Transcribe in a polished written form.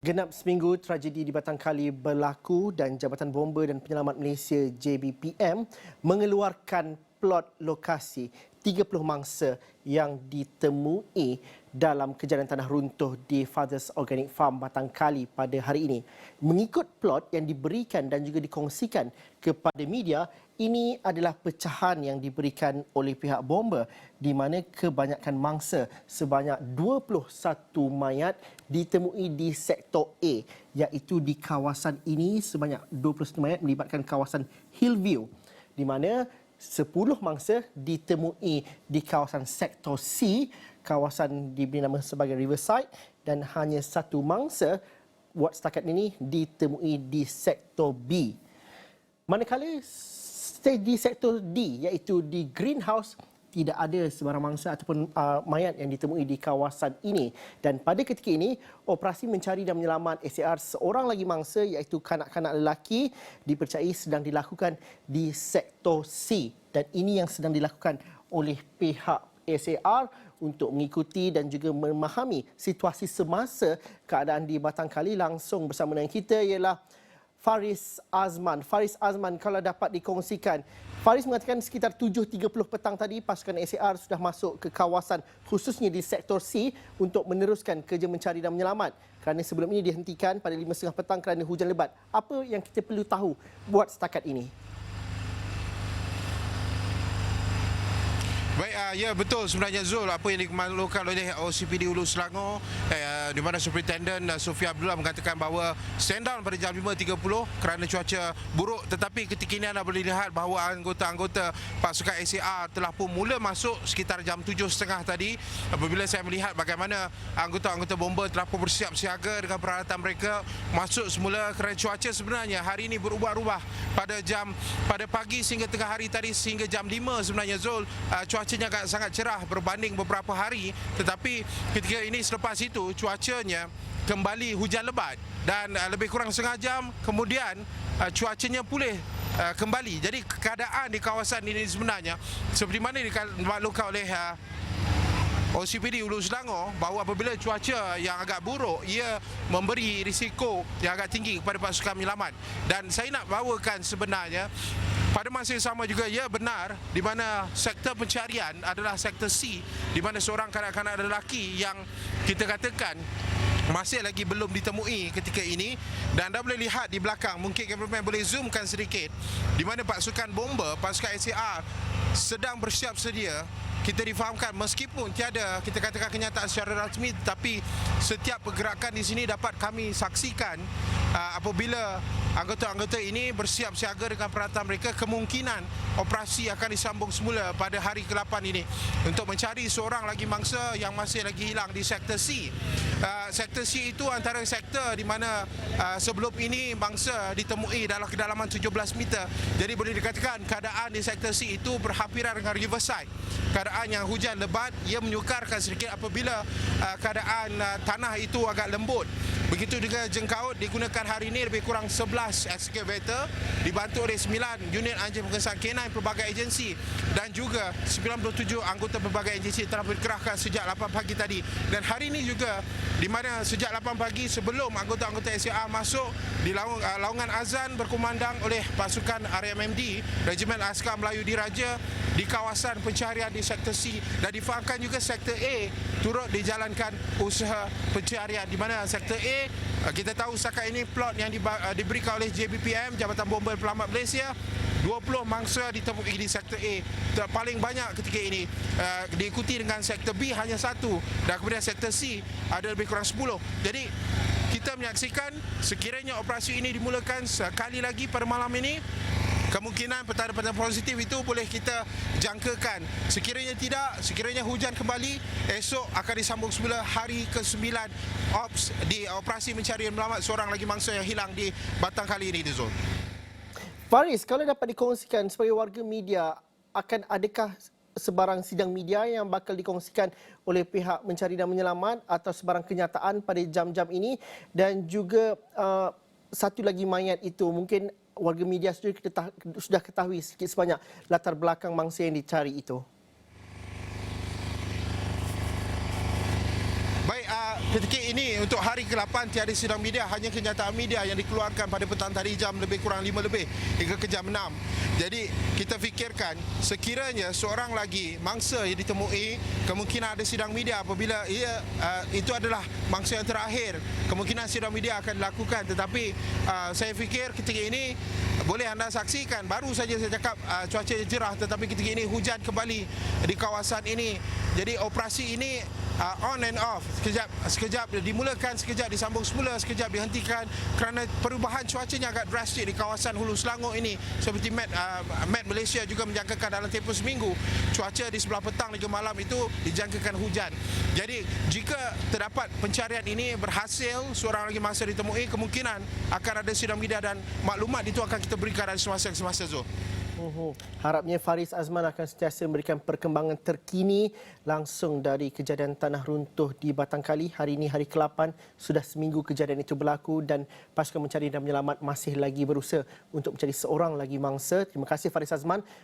Genap seminggu tragedi di Batang Kali berlaku dan Jabatan Bomba dan Penyelamat Malaysia JBPM mengeluarkan plot lokasi 30 mangsa yang ditemui dalam kejadian tanah runtuh di Fathers Organic Farm Batang Kali pada hari ini. Mengikut plot yang diberikan dan juga dikongsikan kepada media, ini adalah pecahan yang diberikan oleh pihak bomba di mana kebanyakan mangsa sebanyak 21 mayat ditemui di sektor A, iaitu di kawasan ini sebanyak 21 mayat melibatkan kawasan Hillview, di mana 10 mangsa ditemui di kawasan sektor C, kawasan diberi nama sebagai Riverside, dan hanya satu mangsa buat setakat ini ditemui di sektor B. Manakala di sektor D, iaitu di Greenhouse, tidak ada sebarang mangsa ataupun mayat yang ditemui di kawasan ini. Dan pada ketika ini, operasi mencari dan menyelamat SAR seorang lagi mangsa iaitu kanak-kanak lelaki dipercayai sedang dilakukan di sektor C. Dan ini yang sedang dilakukan oleh pihak SAR untuk mengikuti dan juga memahami situasi semasa keadaan di Batang Kali. Langsung bersama dengan kita ialah Faris Azman. Faris Azman, kalau dapat dikongsikan. Faris mengatakan sekitar 7.30 petang tadi pasukan SAR sudah masuk ke kawasan khususnya di sektor C untuk meneruskan kerja mencari dan menyelamat. Kerana sebelum ini dihentikan pada 5.30 petang kerana hujan lebat. Apa yang kita perlu tahu buat setakat ini? Baik, ya betul sebenarnya Zul, apa yang dimaklumkan oleh OCPD Hulu Selangor di mana Superintendent Sofia Abdullah mengatakan bahawa stand down pada jam 5.30 kerana cuaca buruk, tetapi ketika ini anda boleh lihat bahawa anggota-anggota pasukan SAR telah pun mula masuk sekitar jam 7.30 tadi apabila saya melihat bagaimana anggota-anggota bomba telah pun bersiap siaga dengan peralatan mereka masuk semula kerana cuaca sebenarnya hari ini berubah-ubah pada pagi sehingga tengah hari tadi sehingga jam 5 sebenarnya Zul, cuacanya agak sangat cerah berbanding beberapa hari, tetapi ketika ini selepas itu cuacanya kembali hujan lebat dan lebih kurang setengah jam kemudian cuacanya pulih kembali. Jadi keadaan di kawasan ini sebenarnya seperti mana dimaklumkan oleh OCPD Hulu Selangor bahawa apabila cuaca yang agak buruk ia memberi risiko yang agak tinggi kepada pasukan penyelamat. Dan saya nak bawakan sebenarnya pada masa yang sama juga ia benar di mana sektor pencarian adalah sektor C, di mana seorang kanak-kanak lelaki yang kita katakan masih lagi belum ditemui ketika ini. Dan anda boleh lihat di belakang, mungkin kameraman boleh zoomkan sedikit, di mana pasukan bomba, pasukan SAR sedang bersiap sedia. Kita difahamkan meskipun tiada kita katakan kenyataan secara rasmi, tetapi setiap pergerakan di sini dapat kami saksikan apabila anggota-anggota ini bersiap siaga dengan peralatan mereka. Kemungkinan operasi akan disambung semula pada hari ke-8 ini untuk mencari seorang lagi mangsa yang masih lagi hilang di sektor C. Sektor C itu antara sektor di mana sebelum ini mangsa ditemui dalam kedalaman 17 meter. Jadi boleh dikatakan keadaan di sektor C itu berhampiran dengan Riverside. Keadaan yang hujan lebat, ia menyukarkan sedikit apabila keadaan tanah itu agak lembut. Begitu juga jengkaut digunakan hari ini lebih kurang 11 excavator dibantu oleh 9 unit anjing pengesan K9 pelbagai agensi dan juga 97 anggota pelbagai agensi telah dikerahkan sejak 8 pagi tadi. Dan hari ini juga di mana sejak 8 pagi sebelum anggota-anggota SAR masuk di laungan azan berkumandang oleh pasukan RMMD Regimen Askar Melayu Diraja di kawasan pencarian di sektor C, dan difahamkan juga sektor A turut dijalankan usaha pencarian di mana sektor A kita tahu setakat ini plot yang diberikan oleh JBPM Jabatan Bomba dan Penyelamat Malaysia 20 mangsa ditemui di sektor A. Paling banyak ketika ini diikuti dengan sektor B hanya 1 dan kemudian sektor C ada lebih kurang 10. Jadi kita menyaksikan sekiranya operasi ini dimulakan sekali lagi pada malam ini, kemungkinan petanda-petanda positif itu boleh kita jangkakan. Sekiranya tidak, sekiranya hujan kembali, esok akan disambung semula hari ke-9 di operasi mencari dan menyelamat seorang lagi mangsa yang hilang di Batang Kali ini, Zul. Faris, kalau dapat dikongsikan sebagai warga media, adakah sebarang sidang media yang bakal dikongsikan oleh pihak mencari dan menyelamat atau sebarang kenyataan pada jam-jam ini? Dan juga satu lagi mayat itu, mungkin warga media sudah ketahui sikit sebanyak latar belakang mangsa yang dicari itu. Baik, ketika ini untuk hari ke-8 tiada sidang media, hanya kenyataan media yang dikeluarkan pada petang tadi jam lebih kurang 5 lebih hingga ke jam 6. Jadi kita fikirkan sekiranya seorang lagi mangsa yang ditemui, kemungkinan ada sidang media apabila itu adalah mangsa yang terakhir, kemungkinan sidang media akan dilakukan. Tetapi saya fikir ketika ini boleh anda saksikan, baru saja saya cakap cuaca cerah, tetapi ketika ini hujan kembali di kawasan ini. Jadi operasi ini on and off, sekejap dimulakan, sekejap disambung semula, sekejap dihentikan kerana perubahan cuacanya agak drastik di kawasan Hulu Selangor ini. Seperti Met Malaysia juga menjangkakan dalam tempoh seminggu cuaca di sebelah petang hingga malam itu dijangkakan hujan. Jadi jika terdapat pencarian ini berhasil, seorang lagi mangsa ditemui, kemungkinan akan ada sidang media dan maklumat itu akan kita berikan dari semasa ke semasa, Zul. Harapnya Faris Azman akan sentiasa memberikan perkembangan terkini langsung dari kejadian tanah runtuh di Batangkali. Hari ini hari ke-8, sudah seminggu kejadian itu berlaku dan pasukan mencari dan menyelamat masih lagi berusaha untuk mencari seorang lagi mangsa. Terima kasih Faris Azman.